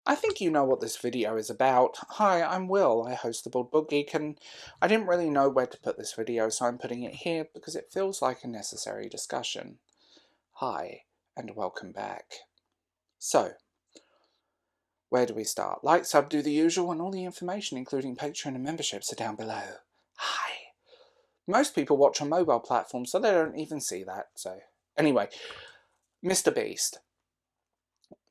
I think you know what this video is about. Hi, I'm Will, I host the Board Geek, and I didn't really know where to put this video, so I'm putting it here because it feels like a necessary discussion. Hi, and welcome back. So, where do we start? Like, sub, do the usual, and all the information, including Patreon and memberships, are down below. Hi. Most people watch on mobile platforms, so they don't even see that, so... Anyway, Mrbeast.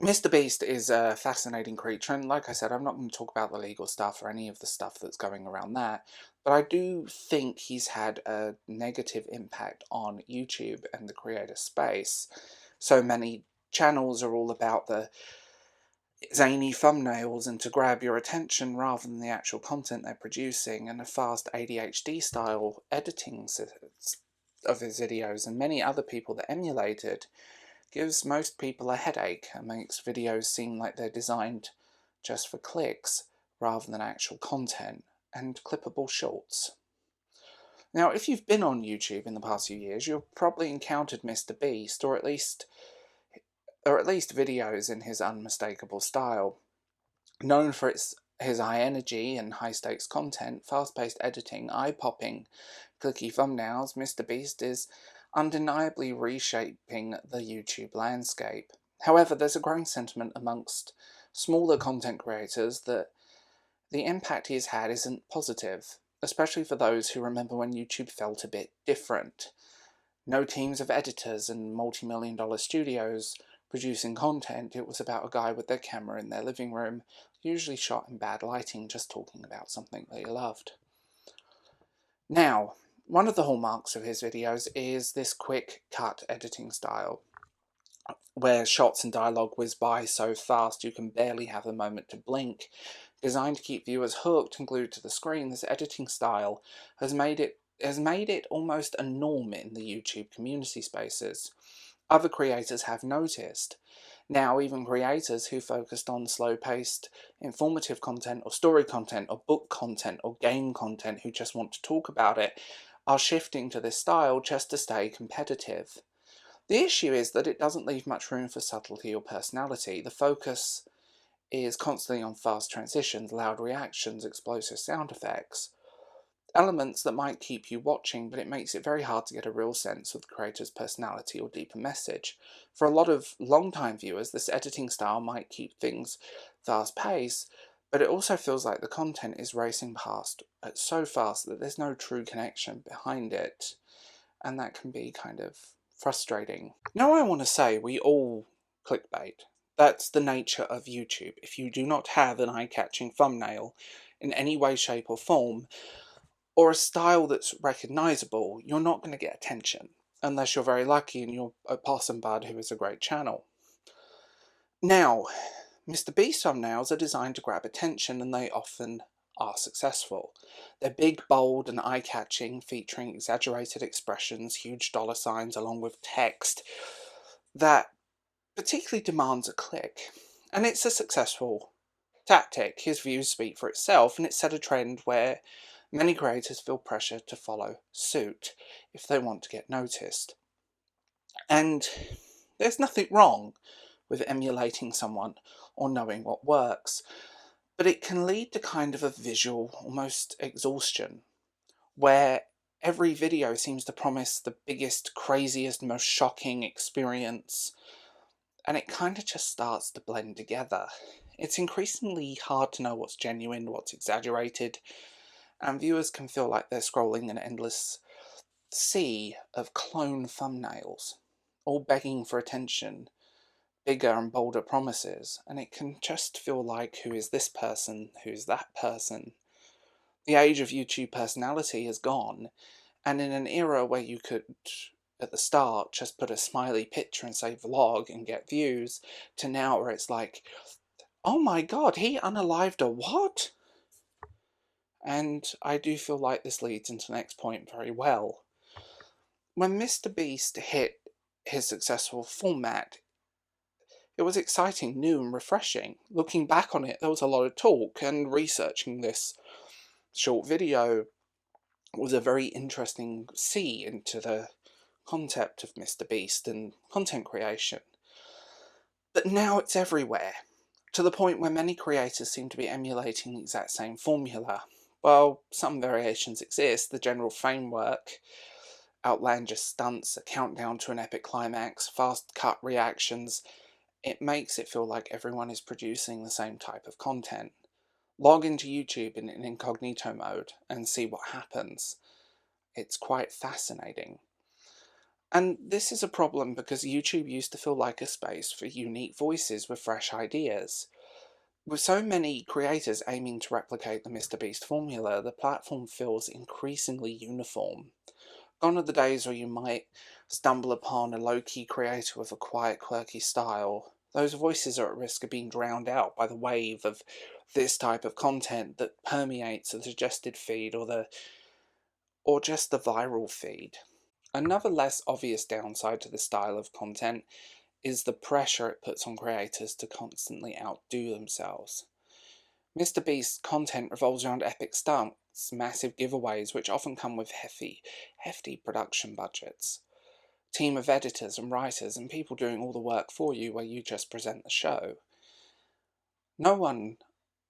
Mrbeast is a fascinating creature, and like I said, I'm not going to talk about the legal stuff or any of the stuff that's going around that, but I do think he's had a negative impact on YouTube and the creator space. So many channels are all about the zany thumbnails and to grab your attention rather than the actual content they're producing, and a fast ADHD style editing of his videos, and many other people that emulated gives most people a headache and makes videos seem like they're designed just for clicks rather than actual content and clippable shorts. Now, if you've been on YouTube in the past few years, you've probably encountered Mrbeast, or at least videos in his unmistakable style. Known for his high energy and high stakes content, fast-paced editing, eye-popping, clicky thumbnails, Mrbeast is undeniably reshaping the YouTube landscape. However, there's a growing sentiment amongst smaller content creators that the impact he has had isn't positive, especially for those who remember when YouTube felt a bit different. No teams of editors and multi-million-dollar studios producing content. It was about a guy with their camera in their living room, usually shot in bad lighting, just talking about something they loved. Now, one of the hallmarks of his videos is this quick cut editing style, where shots and dialogue whiz by so fast you can barely have a moment to blink. Designed to keep viewers hooked and glued to the screen, this editing style has made it almost a norm in the YouTube community spaces. Other creators have noticed. Now, even creators who focused on slow-paced, informative content, or story content, or book content, or game content who just want to talk about it, are shifting to this style just to stay competitive. The issue is that it doesn't leave much room for subtlety or personality. The focus is constantly on fast transitions, loud reactions, explosive sound effects. Elements that might keep you watching, but it makes it very hard to get a real sense of the creator's personality or deeper message. For a lot of long-time viewers, this editing style might keep things fast-paced, but it also feels like the content is racing past so fast that there's no true connection behind it, and that can be kind of frustrating. Now, I want to say we all clickbait. That's the nature of YouTube. If you do not have an eye-catching thumbnail in any way, shape or form, or a style that's recognisable, you're not going to get attention, unless you're very lucky and you're a possum bud who is a great channel. Now, Mrbeast thumbnails are designed to grab attention, and they often are successful. They're big, bold and eye-catching, featuring exaggerated expressions, huge dollar signs along with text that particularly demands a click. And it's a successful tactic. His views speak for itself, and it's set a trend where many creators feel pressure to follow suit if they want to get noticed. And there's nothing wrong with emulating someone or knowing what works, but it can lead to kind of a visual, almost exhaustion, where every video seems to promise the biggest, craziest, most shocking experience, and it kind of just starts to blend together. It's increasingly hard to know what's genuine, what's exaggerated, and viewers can feel like they're scrolling an endless sea of clone thumbnails, all begging for attention, bigger and bolder promises, and it can just feel like, who is this person, who's that person? The age of YouTube personality has gone, and in an era where you could, at the start, just put a smiley picture and say vlog and get views, to now where it's like, oh my god, he unalived a what? And I do feel like this leads into the next point very well. When Mrbeast hit his successful format, it was exciting, new and refreshing. Looking back on it, there was a lot of talk, and researching this short video was a very interesting see into the concept of Mrbeast and content creation. But now it's everywhere. to the point where many creators seem to be emulating the exact same formula. While some variations exist, the general framework, outlandish stunts, a countdown to an epic climax, fast-cut reactions, it makes it feel like everyone is producing the same type of content. Log into YouTube in incognito mode and see what happens. It's quite fascinating. And this is a problem because YouTube used to feel like a space for unique voices with fresh ideas. With so many creators aiming to replicate the Mrbeast formula, the platform feels increasingly uniform. Gone are the days where you might stumble upon a low-key creator with a quiet, quirky style. Those voices are at risk of being drowned out by the wave of this type of content that permeates the suggested feed or just the viral feed. Another less obvious downside to this style of content is the pressure it puts on creators to constantly outdo themselves. Mrbeast's content revolves around epic stunts, massive giveaways which often come with hefty production budgets, team of editors and writers and people doing all the work for you where you just present the show. No one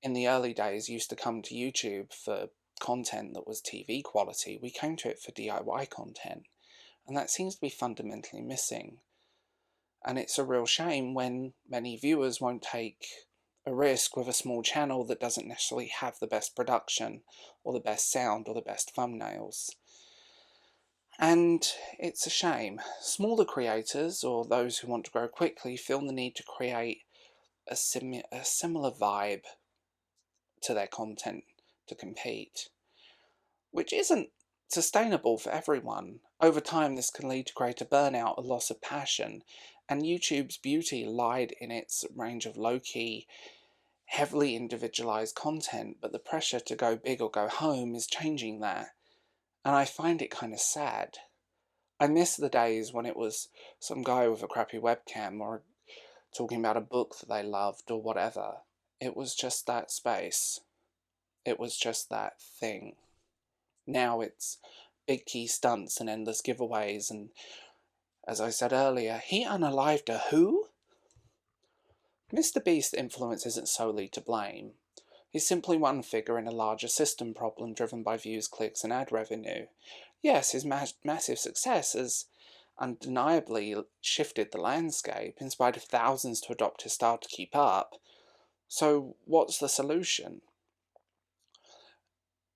in the early days used to come to YouTube for content that was TV quality. We came to it for DIY content, and that seems to be fundamentally missing. And it's a real shame when many viewers won't take a risk with a small channel that doesn't necessarily have the best production, or the best sound, or the best thumbnails. And it's a shame. Smaller creators, or those who want to grow quickly, feel the need to create a similar vibe to their content to compete, which isn't sustainable for everyone. Over time, this can lead to greater burnout, a loss of passion, and YouTube's beauty lied in its range of low-key, heavily individualized content, but the pressure to go big or go home is changing that, and I find it kind of sad. I miss the days when it was some guy with a crappy webcam or talking about a book that they loved or whatever. It was just that space. It was just that thing. Now it's big key stunts and endless giveaways, and as I said earlier, he unalived a who? Mrbeast's influence isn't solely to blame. He's simply one figure in a larger system problem driven by views, clicks, and ad revenue. Yes, his massive success has undeniably shifted the landscape, inspired thousands to adopt his style to keep up. So what's the solution?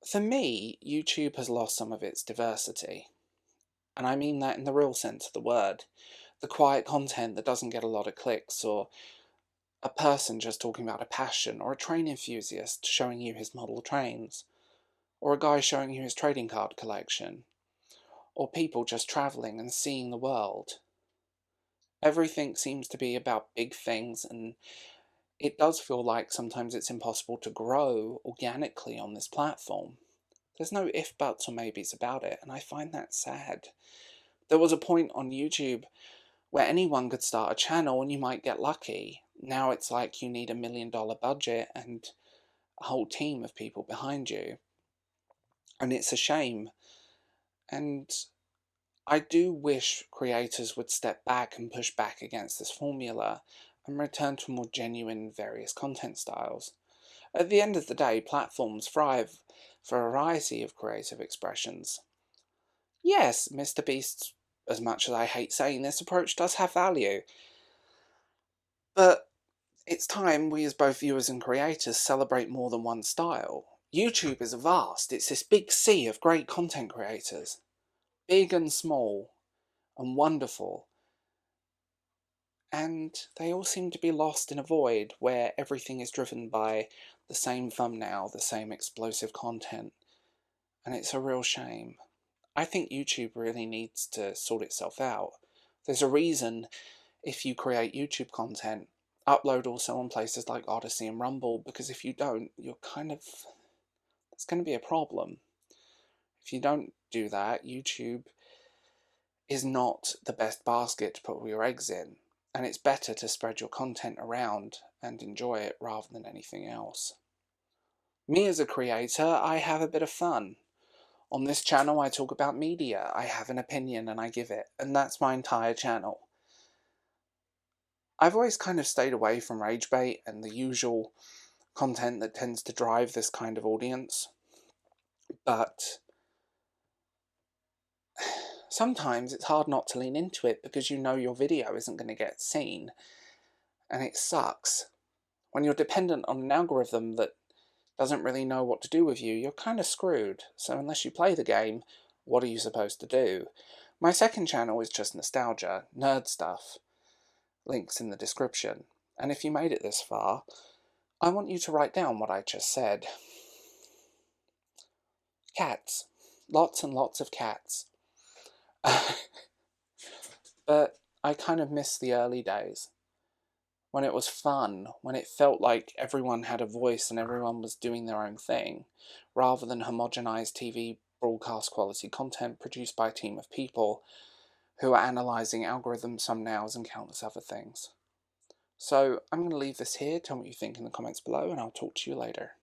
For me, YouTube has lost some of its diversity. And I mean that in the real sense of the word. The quiet content that doesn't get a lot of clicks, or a person just talking about a passion, or a train enthusiast showing you his model trains, or a guy showing you his trading card collection, or people just travelling and seeing the world. Everything seems to be about big things, and it does feel like sometimes it's impossible to grow organically on this platform. There's no if, buts, or maybes about it, and I find that sad. There was a point on YouTube where anyone could start a channel and you might get lucky. Now it's like you need $1 million budget and a whole team of people behind you. And it's a shame. And I do wish creators would step back and push back against this formula and return to more genuine various content styles. At the end of the day, platforms thrive for a variety of creative expressions. Yes, Mrbeast, as much as I hate saying this, approach does have value. But it's time we as both viewers and creators celebrate more than one style. YouTube is vast, it's this big sea of great content creators. Big and small, and wonderful. And they all seem to be lost in a void where everything is driven by the same thumbnail, the same explosive content. And it's a real shame. I think YouTube really needs to sort itself out. There's a reason, if you create YouTube content, upload also on places like Odyssey and Rumble, because if you don't, you're it's going to be a problem. If you don't do that, YouTube is not the best basket to put all your eggs in, and it's better to spread your content around and enjoy it rather than anything else. Me as a creator, I have a bit of fun. On this channel I talk about media, I have an opinion and I give it, and that's my entire channel. I've always kind of stayed away from rage bait and the usual content that tends to drive this kind of audience, but sometimes it's hard not to lean into it because you know your video isn't going to get seen, and it sucks. When you're dependent on an algorithm that doesn't really know what to do with you, you're kind of screwed. So unless you play the game, what are you supposed to do? My second channel is just nostalgia, nerd stuff. Links in the description. And if you made it this far, I want you to write down what I just said. Cats. Lots and lots of cats. But I kind of miss the early days, when it was fun, when it felt like everyone had a voice and everyone was doing their own thing, rather than homogenized TV broadcast quality content produced by a team of people who are analysing algorithms, thumbnails, and countless other things. So I'm going to leave this here. Tell me what you think in the comments below, and I'll talk to you later.